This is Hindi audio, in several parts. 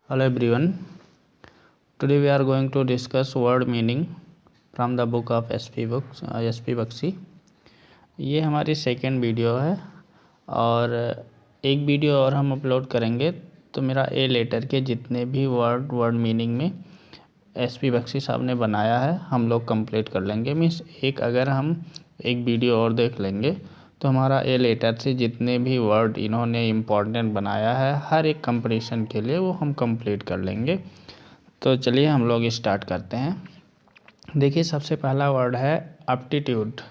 Hello everyone. Today we are going to discuss word meaning from the book of SP Bakshi. ये हमारी सेकेंड वीडियो है और एक वीडियो और हम अपलोड करेंगे तो मेरा ए लेटर के जितने भी वर्ड मीनिंग में SP बख्शी साहब ने बनाया है हम लोग कंप्लीट कर लेंगे। मीन्स अगर हम एक वीडियो और देख लेंगे तो हमारा ए लेटर से जितने भी वर्ड इन्होंने इम्पोर्टेंट बनाया है हर एक कंपटीशन के लिए वो हम कंप्लीट कर लेंगे। तो चलिए हम लोग स्टार्ट करते हैं। देखिए सबसे पहला वर्ड है एप्टीट्यूड।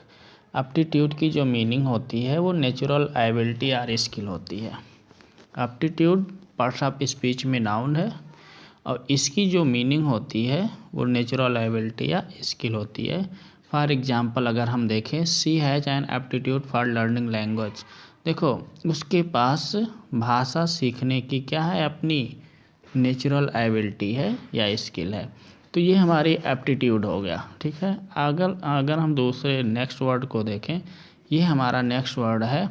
एप्टीट्यूड की जो मीनिंग होती है वो नेचुरल एबिलिटी और स्किल होती है। एप्टीट्यूड पार्ट्स ऑफ स्पीच में नाउन है और इसकी जो मीनिंग होती है वो नेचुरल एबिलिटी या स्किल होती है। फॉर एग्जांपल अगर हम देखें she has an aptitude for learning language. देखो उसके पास भाषा सीखने की क्या है, अपनी नेचुरल एबिलिटी है या स्किल है। तो ये हमारी एप्टीट्यूड हो गया। ठीक है, अगर हम दूसरे नेक्स्ट वर्ड को देखें, ये हमारा नेक्स्ट वर्ड है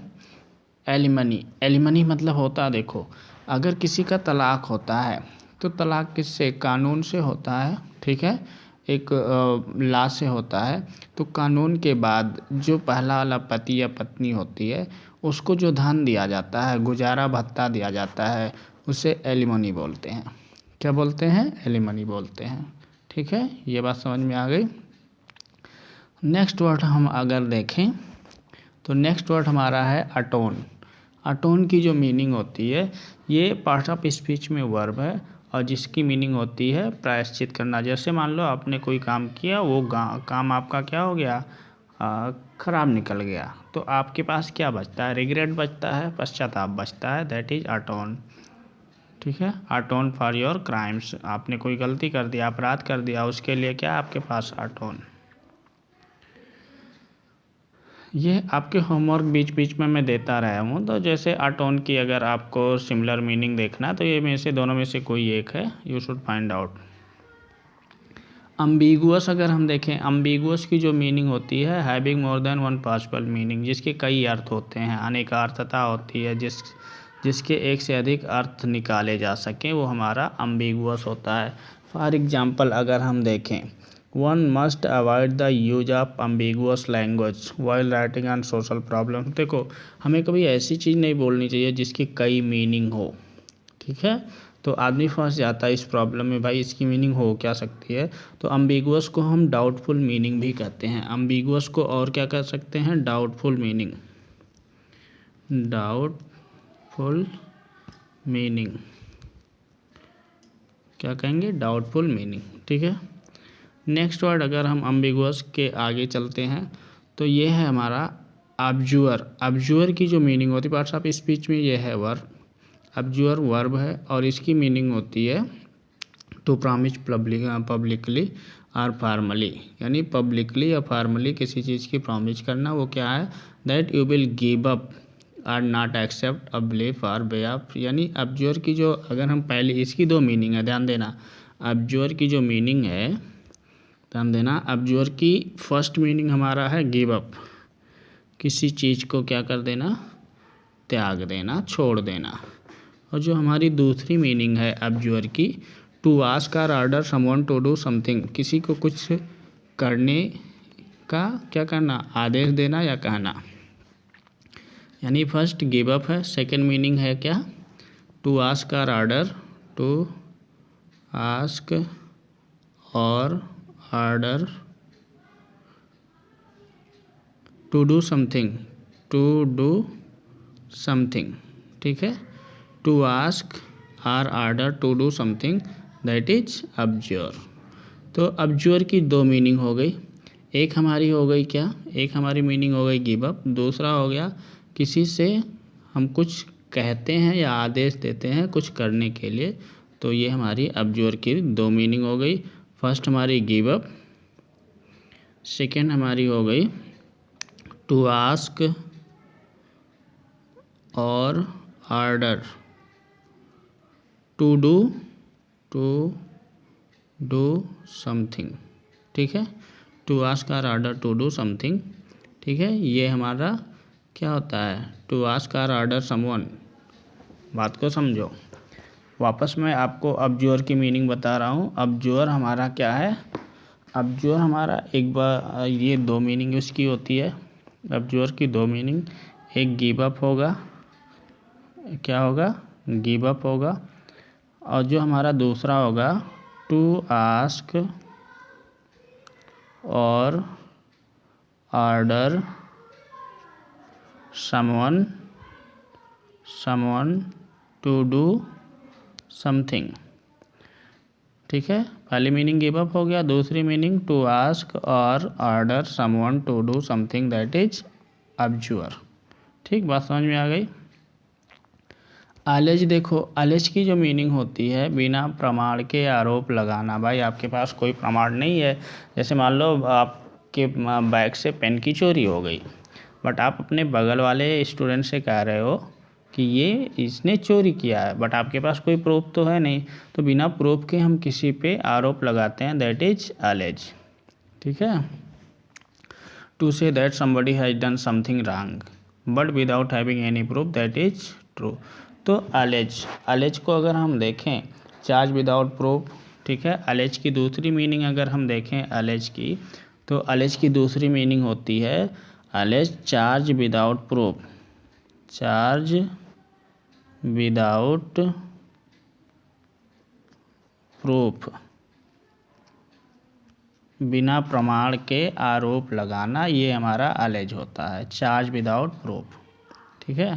एलिमनी। एलिमनी मतलब होता है, देखो अगर किसी का तलाक होता है तो तलाक किससे, कानून से होता है। ठीक है, एक लॉ से होता है। तो कानून के बाद जो पहला वाला पति या पत्नी होती है उसको जो धन दिया जाता है, गुजारा भत्ता दिया जाता है, उसे एलिमनी बोलते हैं। क्या बोलते हैं? एलिमनी बोलते हैं। ठीक है, ये बात समझ में आ गई। नेक्स्ट वर्ड हम अगर देखें तो नेक्स्ट वर्ड हमारा है अटोन। अटोन की जो मीनिंग होती है, ये पार्ट ऑफ स्पीच में वर्ब है और जिसकी मीनिंग होती है प्रायश्चित करना। जैसे मान लो आपने कोई काम किया, वो काम आपका क्या हो गया, ख़राब निकल गया, तो आपके पास क्या बचता है? रिग्रेट बचता है, पश्चाताप बचता है। That is अटोन। ठीक है, अटोन फॉर योर क्राइम्स। आपने कोई गलती कर दिया, अपराध कर दिया, उसके लिए क्या आपके पास अटोन। ये आपके होमवर्क बीच बीच में मैं देता रहा हूँ। तो जैसे अटोन की अगर आपको सिमिलर मीनिंग देखना है तो ये में से दोनों में से कोई एक है, यू शुड फाइंड आउट। अम्बिगुअस अगर हम देखें, अम्बिगुअस की जो मीनिंग होती है having more than one possible meaning, जिसके कई अर्थ होते हैं, अनेकार्थता होती है, जिसके एक से अधिक अर्थ निकाले जा सकें, वो हमारा अम्बिगुअस होता है। फॉर एग्जांपल अगर हम देखें, one must avoid the use of ambiguous language while writing on social problem. देखो हमें कभी ऐसी चीज़ नहीं बोलनी चाहिए जिसकी कई मीनिंग हो। ठीक है, तो आदमी फंस जाता है इस प्रॉब्लम में, भाई इसकी मीनिंग हो क्या सकती है। तो अम्बिगुअस को हम डाउटफुल मीनिंग भी कहते हैं। अम्बिगुअस को और क्या कह सकते हैं? Doubtful meaning. डाउटफुल मीनिंग क्या कहेंगे? Doubtful meaning. ठीक है, नेक्स्ट वर्ड अगर हम अम्बिगुअस के आगे चलते हैं तो ये है हमारा ऑब्जर्वर। ऑब्जर्वर की जो मीनिंग होती है पार्ट्स ऑफ स्पीच में, ये है वर्ब। ऑब्जर्वर वर्ब है और इसकी मीनिंग होती है to promise publicly or formally, यानी पब्लिकली या फॉर्मली किसी चीज़ की प्रॉमिस करना। वो क्या है? That you will give up or not accept a belief or way of. यानी ऑब्जर्वर की जो, अगर हम पहले इसकी दो मीनिंग है, ध्यान देना। ऑब्जर्वर की जो मीनिंग है, ध्यान देना, ऑब्जर्वर की फर्स्ट मीनिंग हमारा है गिव अप, किसी चीज़ को क्या कर देना? त्याग देना, छोड़ देना। और जो हमारी दूसरी मीनिंग है ऑब्जर्वर की, to ask or order someone to do something, किसी को कुछ करने का क्या करना? आदेश देना या कहना। यानी फर्स्ट गिव अप है, सेकंड मीनिंग है क्या? To ask or order, to ask or order to do something, to do something. ठीक है, to ask or order to do something, that is observe. तो ऑब्जर्व की दो मीनिंग हो गई। एक हमारी हो गई क्या? एक हमारी मीनिंग हो गई गिव अप। दूसरा हो गया किसी से हम कुछ कहते हैं या आदेश देते हैं कुछ करने के लिए। तो ये हमारी ऑब्जर्व की दो मीनिंग हो गई। फर्स्ट हमारी गिव अप, सेकेंड हमारी हो गई to ask or order to do something. ठीक है, to ask or order to do something. ठीक है, ये हमारा क्या होता है? To ask or order someone. बात को समझो। वापस मैं आपको अब्जूअर की मीनिंग बता रहा हूँ। अब्जूअर हमारा क्या है? अब्जूअर हमारा एक बार ये दो मीनिंग उसकी होती है। अब्जूअर की दो मीनिंग, एक गिव अप होगा, क्या होगा? गिव अप होगा, और जो हमारा दूसरा होगा to ask or order someone to do something. ठीक है, पहली मीनिंग गिव अप हो गया, दूसरी meaning to ask or order someone to do something, that is abjure. ठीक, बात समझ में आ गई। आलेज देखो, आलेज की जो मीनिंग होती है बिना प्रमाण के आरोप लगाना। भाई आपके पास कोई प्रमाण नहीं है, जैसे मान लो आपके बैग से पेन की चोरी हो गई, बट आप अपने बगल वाले स्टूडेंट से कह रहे हो कि ये इसने चोरी किया है, बट आपके पास कोई प्रूफ तो है नहीं, तो बिना प्रूफ के हम किसी पे आरोप लगाते हैं, दैट इज आलेज। ठीक है, to say that somebody has done something wrong but without having any proof, that is true. तो अलेज को अगर हम देखें, चार्ज विदाउट प्रूफ। ठीक है, अलेज की दूसरी मीनिंग अगर हम देखें अलेज की, तो अलेज की दूसरी मीनिंग होती है allege charge without proof. Charge without proof, बिना प्रमाण के आरोप लगाना, ये हमारा अलेज होता है, चार्ज विदाउट प्रूफ। ठीक है,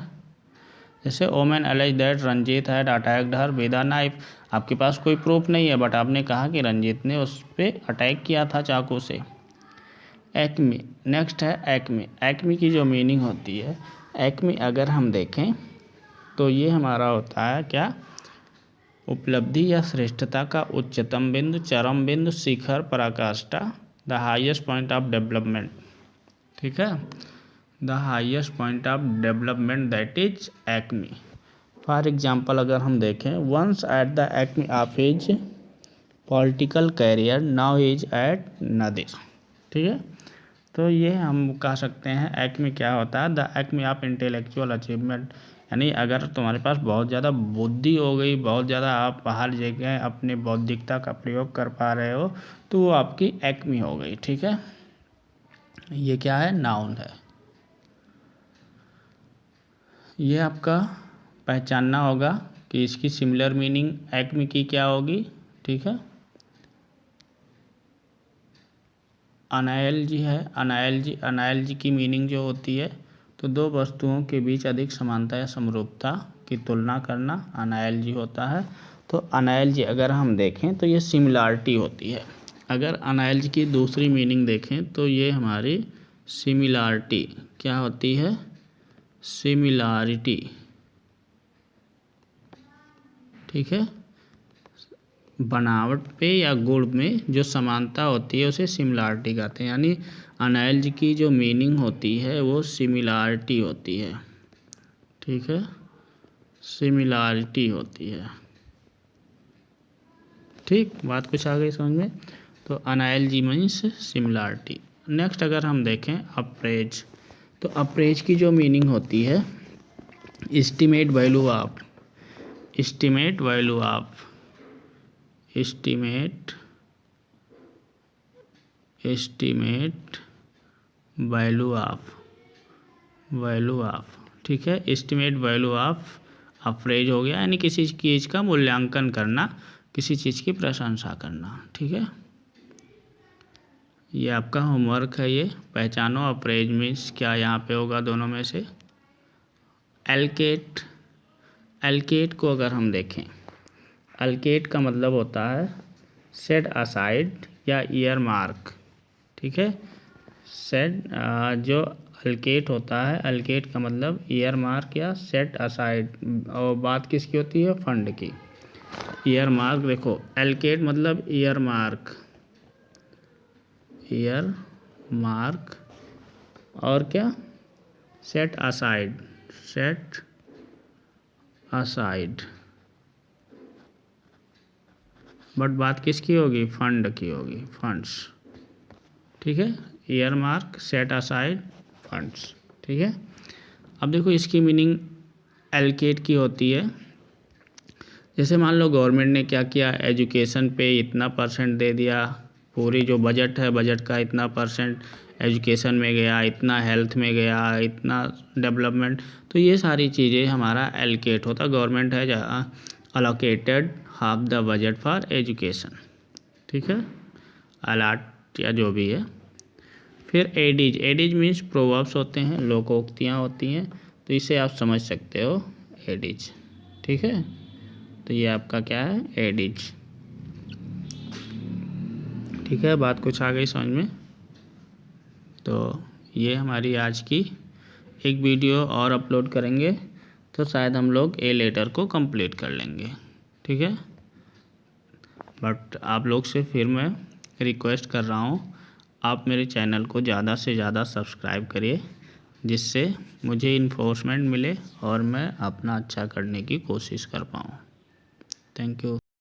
जैसे woman allege that Ranjit had attacked her with a knife. आपके पास कोई प्रूफ नहीं है, बट आपने कहा कि रंजीत ने उस पर अटैक किया था चाकू से। एक्मी, नेक्स्ट है एक्मी। एक्मी की जो मीनिंग होती है, एक्मी अगर हम देखें तो ये हमारा होता है क्या? उपलब्धि या श्रेष्ठता का उच्चतम बिंदु, चरम बिंदु, शिखर, पराकाष्ठा, the highest point of development. ठीक है, the highest point of development, that is acme. For example अगर हम देखें, once at the acme of his political career, now is at nadir. ठीक है, तो ये हम कह सकते हैं एक्मी क्या होता है? The acme of intellectual achievement. यानी अगर तुम्हारे पास बहुत ज़्यादा बुद्धि हो गई, बहुत ज़्यादा आप हर जगह अपने बौद्धिकता का प्रयोग कर पा रहे हो, तो वो आपकी एक्मी हो गई। ठीक है, ये क्या है? नाउन है। ये आपका पहचानना होगा कि इसकी सिमिलर मीनिंग एक्मी की क्या होगी। ठीक है, अनायलजी है। अनायलजी की मीनिंग जो होती है, तो दो वस्तुओं के बीच अधिक समानता या समरूपता की तुलना करना अनायलजी होता है। तो अनायलजी अगर हम देखें तो ये सिमिलरिटी होती है। अगर अनायलजी की दूसरी मीनिंग देखें तो ये हमारी सिमिलरिटी क्या होती है? सिमिलरिटी। ठीक है, बनावट पे या गुण में जो समानता होती है उसे सिमिलरिटी कहते हैं। यानी अनायलजी की जो मीनिंग होती है वो सिमिलरिटी होती है। ठीक है, सिमिलरिटी होती है। ठीक, बात कुछ आ गई समझ में? तो अनायलजी मीन्स सिमिलरिटी। नेक्स्ट अगर हम देखें अप्रेज, तो अप्रेज की जो मीनिंग होती है estimate value of, estimate value of, estimate value of, value of. ठीक है, एस्टिमेट वैल्यू ऑफ अप्रेज हो गया, यानी किसी चीज़ का मूल्यांकन करना, किसी चीज़ की प्रशंसा करना। ठीक है, ये आपका होमवर्क है, ये पहचानो अप्रेज मीन्स क्या यहाँ पे होगा दोनों में से। एलकेट, एलकेट को अगर हम देखें, एलकेट का मतलब होता है सेट असाइड या ईयर मार्क। ठीक है, सेट जो एलकेट होता है, एलकेट का मतलब ईयर मार्क या सेट असाइड, और बात किसकी होती है? फंड की। ईयर मार्क देखो, एलकेट मतलब ईयर मार्क, ईयर मार्क, और क्या? Set aside, set aside, but बात किसकी होगी? फंड की होगी, फंड्स। ठीक है, year mark, set aside, funds. ठीक है, अब देखो इसकी मीनिंग एलकेट की होती है, जैसे मान लो गवर्नमेंट ने क्या किया, एजुकेशन पे इतना % दे दिया, पूरी जो बजट है बजट का इतना % एजुकेशन में गया, इतना हेल्थ में गया, इतना डेवलपमेंट, तो ये सारी चीज़ें हमारा एलोकेट होता। गवर्नमेंट है allocated half the budget for education, ठीक है, अलाट या जो भी है। फिर एडीज, एडीज मीन्स प्रोवर्ब्स होते हैं, लोकोक्तियाँ होती हैं, तो इसे आप समझ सकते हो एडीज, ठीक है। तो ये आपका क्या है, एडीज, ठीक है। बात कुछ आ गई समझ में। तो ये हमारी आज की एक वीडियो और अपलोड करेंगे तो शायद हम लोग ए लेटर को कंप्लीट कर लेंगे, ठीक है। बट आप लोग से फिर मैं रिक्वेस्ट कर रहा हूँ, आप मेरे चैनल को ज़्यादा से ज़्यादा सब्सक्राइब करिए, जिससे मुझे इन्फोर्समेंट मिले और मैं अपना अच्छा करने की कोशिश कर पाऊँ। Thank you.